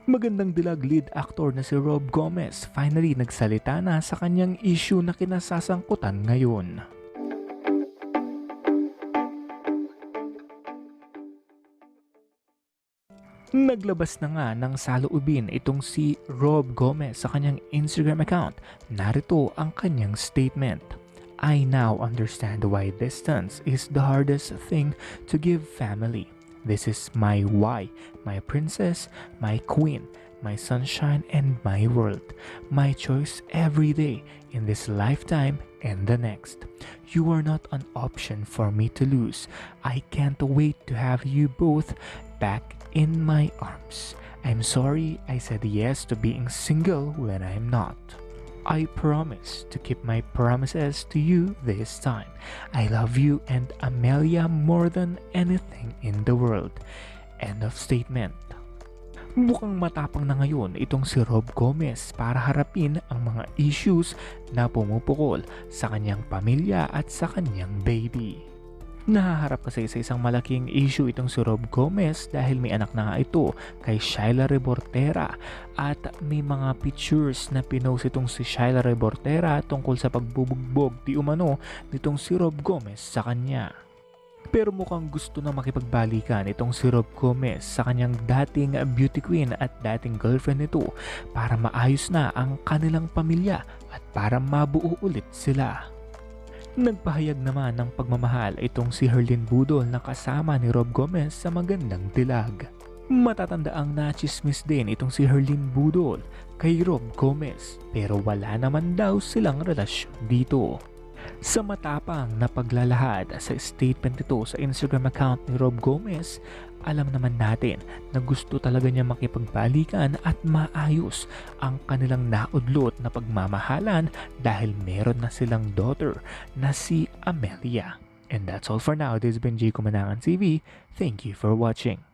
Magandang dilag lead actor na si Rob Gomez finally nagsalita na sa kanyang issue na kinasasangkutan ngayon. Naglabas na nga ng saloobin itong si Rob Gomez sa kanyang Instagram account. Narito ang kanyang statement. I now understand why distance is the hardest thing to give family. This is my why, my princess, my queen, my sunshine and my world. My choice every day in this lifetime and the next. You are not an option for me to lose. I can't wait to have you both back in my arms. I'm sorry I said yes to being single when I'm not. I promise to keep my promises to you this time. I love you and Amelia more than anything in the world. End of statement. Mukhang matapang na ngayon itong si Rob Gomez para harapin ang mga issues na pumupukol sa kanyang pamilya at sa kanyang baby. Nahaharap kasi sa isang malaking issue itong si Rob Gomez dahil may anak na nga ito kay Shyla Rebortera at may mga pictures na pinost itong si Shyla Rebortera tungkol sa pagbubugbog di umano nitong si Rob Gomez sa kanya. Pero mukhang gusto na makipagbalikan itong si Rob Gomez sa kanyang dating beauty queen at dating girlfriend nito para maayos na ang kanilang pamilya at para mabuo ulit sila. Nagpahayag naman ng pagmamahal itong si Herlyn Budol na kasama ni Rob Gomez sa magandang dilag. Matatandaang nachismis din itong si Herlyn Budol kay Rob Gomez pero wala naman daw silang relasyon dito. Sa matapang na paglalahad sa statement nito sa Instagram account ni Rob Gomez, alam naman natin na gusto talaga niya makipagbalikan at maayos ang kanilang naudlot na pagmamahalan dahil meron na silang daughter na si Amelia. And that's all for now. This has been Jay Kumanangan TV. Thank you for watching.